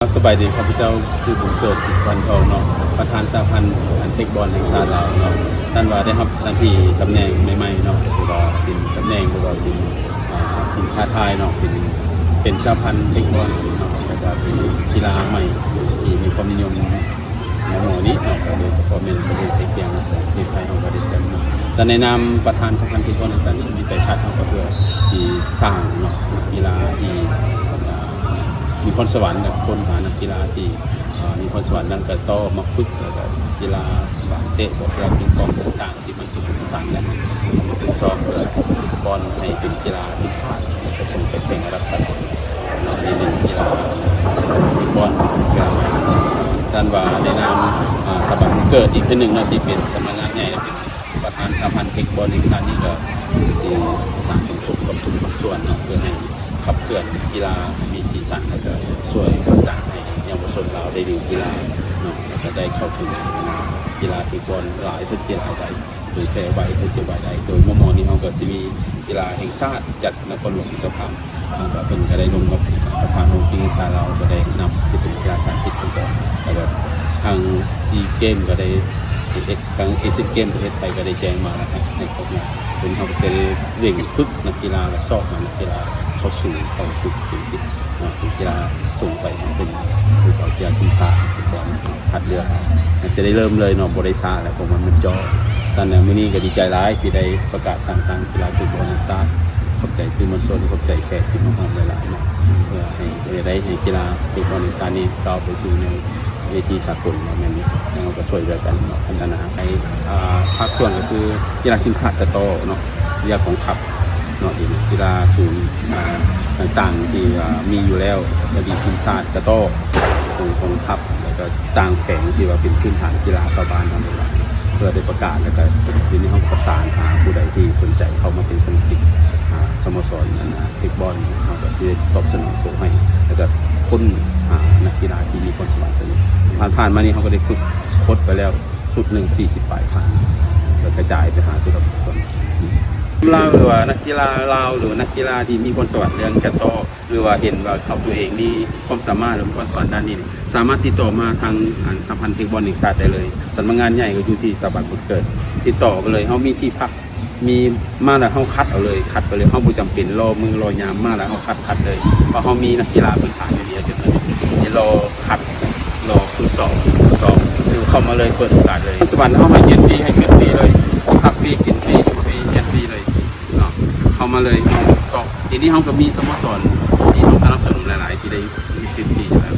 สบายดีครับพี่เจ้าชื่อบุญเกิดสิทธิพันธ์ทองเนาะประธานสหพันธ์เทคบอลแห่งชาติลาวเนาะท่านว่าได้รับหน้าที่ตำแหน่งใหม่ๆเนาะหรือว่าเป็นตำแหน่งหรือว่าเป็นทีมชาติไทยเนาะเป็นสหพันธ์เทคบอลเนาะแล้วก็เป็นกีฬาใหม่ที่มีความนิยมในหมู่นี้เนาะโดยเฉพาะในประเทศใกล้เคียงประเทศไทยของประเทศเซมเนาะแต่ในนามประธานสหพันธ์เทคบอลแห่งชาตินี้วิสัยทัศน์ของเพื่อที่สร้างเนาะกีฬาที่มีพรสวรรค์กับคนหานักกีฬาที่มีพรสวรรค์นั่งกระโต้มาฝึกแล้วก็กีฬาบาสเตะบอลกีฬาปิงปองต่างๆที่มันผสมผสานกันฝึกซ้อมเพื่อบอลให้เป็นกีฬาทีมชาติผสมไปแข่งระดับสากลนี่เป็นกีฬาฟุตบอลกีฬาใหม่ท่านว่าในนามสถาบันเกิดอีกหนึ่งนะที่เป็นสำนักงานใหญ่และเป็นประธานสหพันธ์เทคบอลแห่งชาตินี่ก็ที่สร้างสมทบกับทุกภาคส่วนเพื่อให้ขับเคลื่อนกีฬามีสีสันและก็ช่วยต่างๆให้เยาวชนเราได้ดูกีฬาเนาะแล้วก็ได้เข้าถึงกีฬาฟุตบอลหลายทุกกีฬาใดโดยแพร่ไว้ทุกจังหวัดใดโดยมอนี้เราก็จะมีกีฬาแห่งชาติจัดนครหลวงเจ้าภาพก็เป็นก็ได้ลงกับประธานองค์การสาเราก็ได้นำที่เป็นกีฬาสาธิตไปก่อนแล้วก็ทางซีเกมก็ได้ทางเอเชียนเกมประเทศไทยก็ได้แจ้งมาแล้วในครบเนี่ยเป็นเขาจะเร่งฝึกนักกีฬาและสอบนักกีฬาเข้าสู่เข้าฝึกเป็นกีฬาส่งไปเป็นคือเอากีฬาทีมชาติฟุตบอลคัดเลือกจะได้เริ่มเลยเนาะบริษัทแล้วผมมันจ่อตอนนี้มื้อนี้ก็ดีใจร้ายที่ได้ประกาศสั่งตั้งกีฬาฟุตบอลทีมชาติขอบใจสื่อมวลชนขอบใจแขกที่มาหลายๆเนาะเพื่อให้ได้ให้กีฬาฟุตบอลทีมชาตินี้ก้าวไปสู่ในเวทีสากลเนาะแม่นี้เราก็ช่วยด้วยกันเนาะพัฒนาให้ภาคส่วนก็คือกีฬาทีมชาติโตเนาะเรื่องของขับเนาะกีฬาศูนย์ต่างๆที่มีอยู่แล้วจะมีทีมชาติกระโต้ของทัพแล้วก็ต่างแข่งที่ว่าเป็นพื้นฐานกีฬาชาวบ้านทำอะไรเพื่อได้ประกาศแล้วก็ทีนี้เขาประสานหาผู้ใดที่สนใจเข้ามาเป็นสมาชิกสโมสรเทคบอลเขาก็จะตอบสนองโปรให้แล้วก็ค้นหานักกีฬาที่มีพรสวรรค์ตัวนี้ผ่านมานี้เขาก็ได้ฝึกโค้ชไปแล้วสุด40 ปลายผ่านแล้วกระจายไปหาตัวละส่วนลาวหรือว่านักกีฬาลาวหรือนักกีฬาที่มีพรสวรรค์เรื่องแคตโตหรือว่าเห็นว่าเขาตัวเองมีความสามารถหรือพรสวรรค์ด้านนี้สามารถติดต่อมาทางสหพันธ์เทคบอลแห่งชาติได้เลยสำนักงานใหญ่ก็อยู่ที่สถาบันบุญเกิดติดต่อไปเลยเขามีที่พักมีมาแล้วเขาคัดเอาเลยคัดไปเลยเขาไม่จำเป็นรอมือรอยามมาแล้วเขาคัดเลยเพราะเขามีนักกีฬาพื้นฐานอยู่เดียวจนนี้รอคัดรอฝึกซ้อมคือเข้ามาเลยเปิดโอกาสเลยสวรรค์เข้ามาเรียนฟรีให้เกิดฟรีเลยพักฟรีกินฟรีอยู่ฟรีเรียนฟรีเลยเข้ามาเลยสอบทีนี้เขาก็มีสโมสรที่เขาสนับสนุนหลายๆที่ได้มีสิทธิ์ฟรีอยู่แล้ว